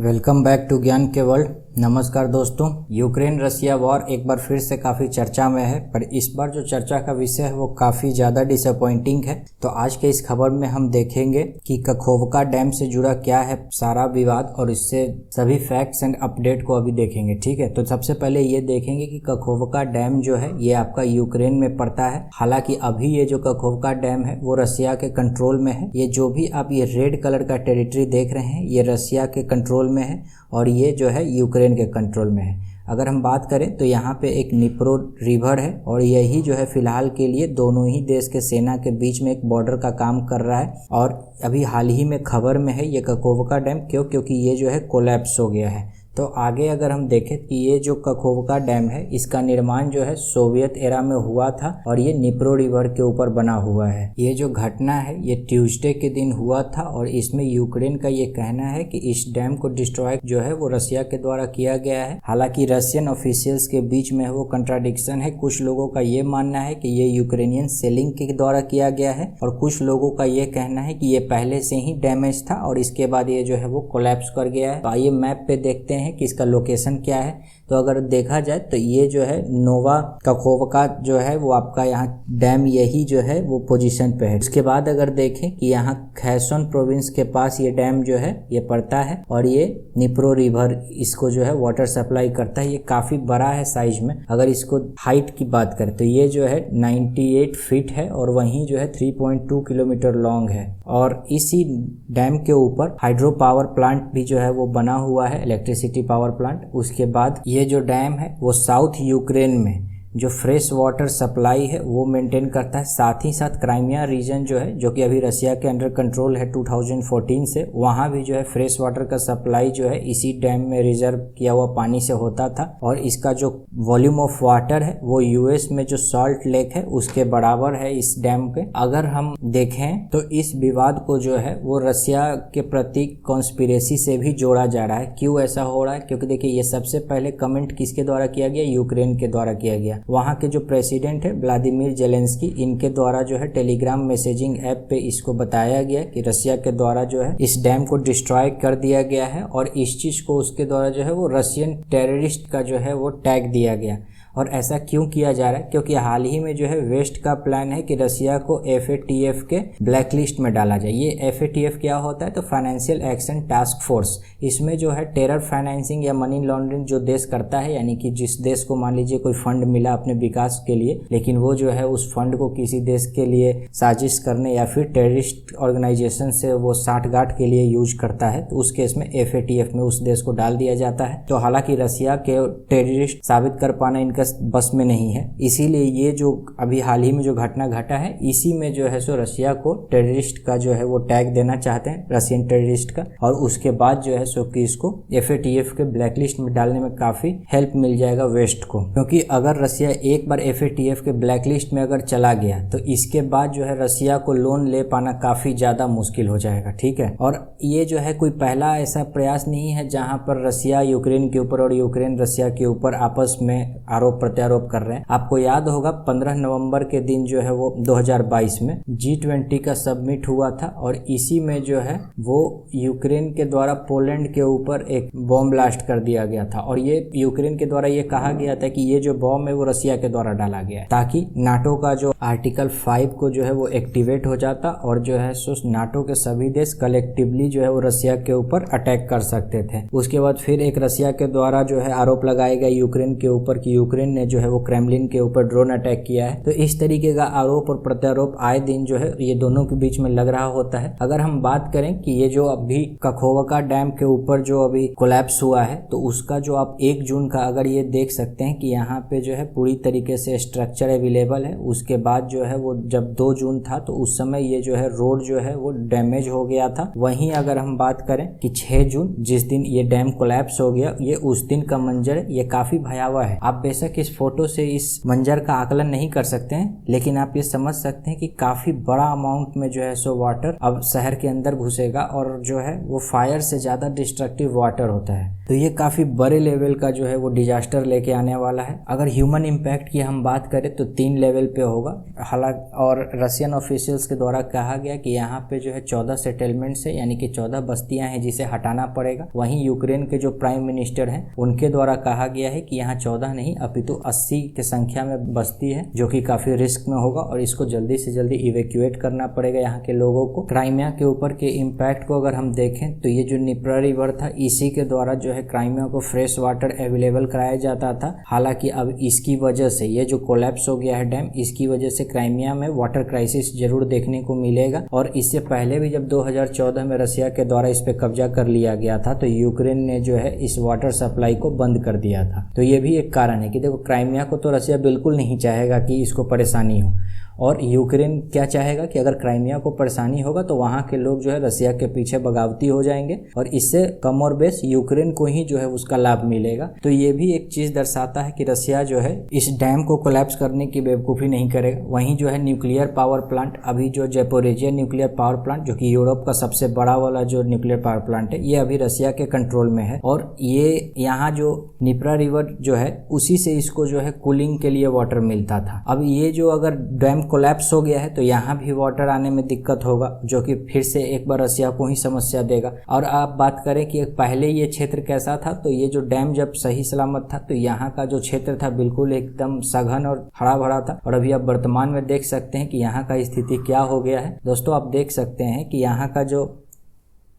Welcome back to ज्ञान के world. नमस्कार दोस्तों, यूक्रेन रसिया वॉर एक बार फिर से काफ़ी चर्चा में है, पर इस बार जो चर्चा का विषय है वो काफ़ी ज़्यादा डिसअपॉइंटिंग है। तो आज के इस खबर में हम देखेंगे कि कखोवका डैम से जुड़ा क्या है सारा विवाद, और इससे सभी फैक्ट्स एंड अपडेट को अभी देखेंगे। ठीक है, तो सबसे पहले ये देखेंगे कि कखोवका डैम जो है ये आपका यूक्रेन में पड़ता है। हालांकि अभी ये जो कखोवका डैम है वो रसिया के कंट्रोल में है। ये जो भी आप ये रेड कलर का टेरिटरी देख रहे हैं ये रसिया के कंट्रोल में है और ये जो है यूक्रेन के कंट्रोल में है। अगर हम बात करें तो यहाँ पे एक निप्रो रिवर है और यही जो है फिलहाल के लिए दोनों ही देश के सेना के बीच में एक बॉर्डर का काम कर रहा है। और अभी हाल ही में खबर में है ये कखोवका डैम क्योंकि ये जो है कोलैप्स हो गया है। तो आगे अगर हम देखें कि ये जो कखोवका डैम है इसका निर्माण जो है सोवियत एरा में हुआ था और ये निप्रो रिवर के ऊपर बना हुआ है। ये जो घटना है ये ट्यूसडे के दिन हुआ था और इसमें यूक्रेन का ये कहना है कि इस डैम को डिस्ट्रॉय जो है वो रसिया के द्वारा किया गया है। हालांकि रशियन ऑफिशियल्स के बीच में वो कंट्राडिक्शन है। कुछ लोगों का ये मानना है कि ये यूक्रेनियन सेलिंग के द्वारा किया गया है और कुछ लोगों का ये कहना है कि ये पहले से ही डैमेज था और इसके बाद ये जो है वो कोलैप्स कर गया है। तो आइए मैप पे देखते हैं कि इसका लोकेशन क्या है। तो अगर देखा जाए तो ये जो है नोवा कखोवका जो है वो आपका यहाँ डैम यही जो है वो पोजीशन पे है। उसके बाद अगर देखें कि यहाँ खैसन प्रोविंस के पास ये डैम जो है ये पड़ता है और ये निप्रो रिवर इसको जो है वाटर सप्लाई करता है। ये काफी बड़ा है साइज में। अगर इसको हाइट की बात करें तो ये जो है 98 फीट है और वहीं जो है 3.2 किलोमीटर लॉन्ग है। और इसी डैम के ऊपर हाइड्रो पावर प्लांट भी जो है वो बना हुआ है, इलेक्ट्रिसिटी पावर प्लांट। उसके बाद ये जो डैम है वो साउथ यूक्रेन में जो फ्रेश वाटर सप्लाई है वो मेंटेन करता है। साथ ही साथ क्राइमिया रीजन जो है जो कि अभी रसिया के अंडर कंट्रोल है 2014 से, वहाँ भी जो है फ्रेश वाटर का सप्लाई जो है इसी डैम में रिजर्व किया हुआ पानी से होता था। और इसका जो वॉल्यूम ऑफ वाटर है वो यूएस में जो सॉल्ट लेक है उसके बराबर है इस डैम पे। अगर हम देखें तो इस विवाद को जो है वो रसिया के प्रति कॉन्स्पिरेसी से भी जोड़ा जा रहा है। क्यों ऐसा हो रहा है? क्योंकि देखिए ये सबसे पहले कमेंट किसके द्वारा किया गया? यूक्रेन के द्वारा किया गया। वहाँ के जो प्रेसिडेंट है व्लादिमीर जेलेंस्की, इनके द्वारा जो है टेलीग्राम मैसेजिंग ऐप पे इसको बताया गया कि रसिया के द्वारा जो है इस डैम को डिस्ट्रॉय कर दिया गया है और इस चीज को उसके द्वारा जो है वो रशियन टेररिस्ट का जो है वो टैग दिया गया। और ऐसा क्यों किया जा रहा है? क्योंकि हाल ही में जो है वेस्ट का प्लान है कि रसिया को FATF के ब्लैक लिस्ट में डाला जाए। ये FATF क्या होता है? तो फाइनेंशियल एक्शन टास्क फोर्स। इसमें जो है टेरर फाइनेंसिंग या मनी लॉन्ड्रिंग जो देश करता है, यानी कि जिस देश को मान लीजिए कोई फंड मिला अपने विकास के लिए, लेकिन वो जो है उस फंड को किसी देश के लिए साजिश करने या फिर टेररिस्ट ऑर्गेनाइजेशन से वो साठगांठ के लिए यूज करता है, तो उस केस में FATF में उस देश को डाल दिया जाता है। तो हालांकि रसिया के टेररिस्ट साबित कर पाना इनका बस में नहीं है, इसीलिए ये जो अभी हाल ही में जो घटना घटा है इसी में जो है सो रसिया को टेररिस्ट का जो है वो टैग देना चाहते हैं, रशियन टेररिस्ट का। और उसके बाद जो है सो कि इसको FATF के ब्लैक लिस्ट में डालने में काफी हेल्प मिल जाएगा वेस्ट को। क्योंकि अगर रसिया एक बार FATF के ब्लैक लिस्ट में अगर चला गया तो इसके बाद जो है रसिया को लोन ले पाना काफी ज्यादा मुश्किल हो जाएगा। ठीक है, और ये जो है कोई पहला ऐसा प्रयास नहीं है जहां पर रसिया यूक्रेन के ऊपर और यूक्रेन रसिया के ऊपर आपस में आरोप प्रत्यारोप कर रहे हैं। आपको याद होगा 15 नवंबर के दिन जो है वो 2022 में G20 का सबमिट हुआ था और इसी में जो है वो यूक्रेन के द्वारा पोलैंड के ऊपर एक बॉम्ब ब्लास्ट कर दिया गया था। और ये यूक्रेन के द्वारा ये कहा गया था कि ये जो बॉम्ब है वो रसिया के द्वारा डाला गया है, ताकि नाटो का जो आर्टिकल 5 को जो है वो एक्टिवेट हो जाता और जो है सो नाटो के सभी देश कलेक्टिवली जो है वो रसिया के ऊपर अटैक कर सकते थे। उसके बाद फिर एक रसिया के द्वारा जो है आरोप लगाया गया यूक्रेन के ऊपर कि यूक्रेन ने जो है वो क्रेमलिन के ऊपर ड्रोन अटैक किया है। तो इस तरीके का आरोप और प्रत्यारोप आए दिन जो है ये दोनों के बीच में लग रहा होता है। अगर हम बात करें कि ये जो अभी कखोवका डैम के ऊपर जो अभी कोलैप्स हुआ है तो उसका जो आप 1 जून का अगर ये देख सकते हैं कि यहाँ पे जो है पूरी तरीके से स्ट्रक्चर अवेलेबल है। उसके बाद जो है वो जब 2 जून था तो उस समय ये जो है रोड जो है वो डैमेज हो गया था। वहीं अगर हम बात करें कि 6 जून जिस दिन ये डैम कोलैप्स हो गया, ये उस दिन का मंजर है, ये काफी भयावह है। आप बेशक बेशक इस फोटो से इस मंजर का आकलन नहीं कर सकते हैं, लेकिन आप ये समझ सकते हैं कि काफी बड़ा अमाउंट में जो है सो वाटर अब शहर के अंदर घुसेगा और जो है वो फायर से ज्यादा डिस्ट्रक्टिव वाटर होता है। तो ये काफी बड़े लेवल का जो है वो डिजास्टर लेके आने वाला है। अगर ह्यूमन इम्पैक्ट की हम बात करें तो 3 लेवल पे होगा। हालांकि और रशियन ऑफिशियल्स के द्वारा कहा गया कि यहाँ पे जो है 14 सेटलमेंट्स है, यानी कि 14 बस्तियां हैं जिसे हटाना पड़ेगा। वहीं यूक्रेन के जो प्राइम मिनिस्टर हैं उनके द्वारा कहा गया है कि यहाँ 14 नहीं अपितु 80 की संख्या में बस्ती है, जो कि काफी रिस्क में होगा और इसको जल्दी से जल्दी इवैक्यूएट करना पड़ेगा यहाँ के लोगों को। क्राइमिया के ऊपर के इम्पैक्ट को अगर हम देखें तो ये जो निप्रा रिवर था इसी के द्वारा जो है क्राइमिया को फ्रेश वाटर अवेलेबल कराया जाता था। हालांकि अब इसकी वजह से ये जो कोलैप्स हो गया है डैम, इसकी वजह से क्राइमिया में वाटर क्राइसिस जरूर देखने को मिलेगा। और इससे पहले भी जब 2014 में रशिया के द्वारा इस पे कब्जा कर लिया गया था तो यूक्रेन ने जो है इस वाटर सप्लाई को बंद कर दिया था। तो ये भी एक कारण है कि देखो क्राइमिया को तो रशिया बिल्कुल नहीं चाहेगा कि इसको परेशानी हो, और यूक्रेन क्या चाहेगा कि अगर क्राइमिया को परेशानी होगा तो वहां के लोग जो है रशिया के पीछे बगावती हो जाएंगे और इससे कम और बेश यूक्रेन को ही जो है उसका लाभ मिलेगा। तो ये भी एक चीज दर्शाता है कि रशिया जो है इस डैम को कोलैप्स करने की बेवकूफ़ी नहीं करेगा। वहीं जो है न्यूक्लियर पावर प्लांट, अभी जो ज़ैपोरिज़िया न्यूक्लियर पावर प्लांट जो कि यूरोप का सबसे बड़ा वाला जो न्यूक्लियर पावर प्लांट है, ये अभी रशिया के कंट्रोल में है। और ये यहाँ जो निप्रा रिवर जो है उसी से इसको जो है कूलिंग के लिए वाटर मिलता था। अब ये जो अगर डैम कोलैप्स हो गया है तो यहाँ भी वाटर आने में दिक्कत होगा, जो कि फिर से एक बार रशिया को ही समस्या देगा। और आप बात करें कि पहले ये क्षेत्र कैसा था, तो ये जो डैम जब सही सलामत था तो यहाँ का जो क्षेत्र था बिल्कुल एकदम सघन और हरा भरा था। और अभी आप वर्तमान में देख सकते हैं कि यहाँ का स्थिति क्या हो गया है। दोस्तों आप देख सकते हैं कि यहाँ का जो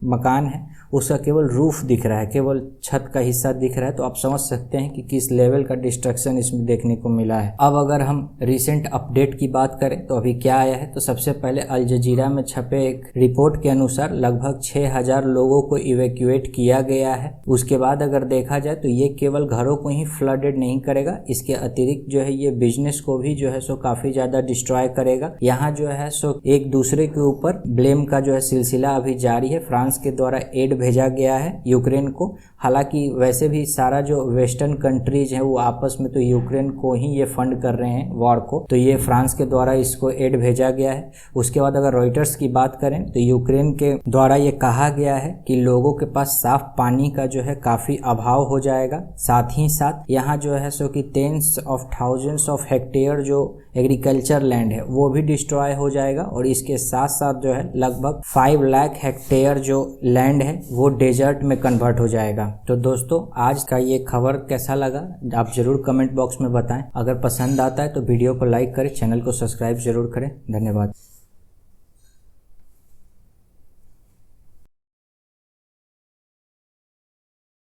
मकान है उसका केवल रूफ दिख रहा है, केवल छत का हिस्सा दिख रहा है। तो आप समझ सकते हैं कि किस लेवल का डिस्ट्रक्शन इसमें देखने को मिला है। अब अगर हम रिसेंट अपडेट की बात करें तो अभी क्या आया है, तो सबसे पहले अल जजीरा में छपे एक रिपोर्ट के अनुसार लगभग 6000 लोगों को इवैक्यूएट किया गया है। उसके बाद अगर देखा जाए तो ये केवल घरों को ही फ्लडेड नहीं करेगा, इसके अतिरिक्त जो है ये बिजनेस को भी जो है सो काफी ज्यादा डिस्ट्रॉय करेगा। यहाँ जो है सो एक दूसरे के ऊपर ब्लेम का जो है सिलसिला अभी जारी है। फ्रांस के द्वारा एड भेजा गया है यूक्रेन को। हालांकि वैसे भी सारा जो वेस्टर्न कंट्रीज हैं वो आपस में तो यूक्रेन को ही ये फंड कर रहे हैं वॉर को, तो ये फ्रांस के द्वारा इसको एड भेजा गया है। उसके बाद अगर रॉयटर्स की बात करें तो यूक्रेन के द्वारा ये कहा गया है कि लोगों के पास साफ पानी का जो है काफी अभाव हो जाएगा। साथ ही साथ यहाँ जो है सो कि tens of thousands of hectare जो एग्रीकल्चर लैंड है वो भी डिस्ट्रॉय हो जाएगा। और इसके साथ साथ जो है लगभग 5 लाख हेक्टेयर जो लैंड है वो डेजर्ट में कन्वर्ट हो जाएगा। तो दोस्तों आज का ये खबर कैसा लगा आप जरूर कमेंट बॉक्स में बताएं। अगर पसंद आता है तो वीडियो को लाइक करें, चैनल को सब्सक्राइब जरूर करें। धन्यवाद।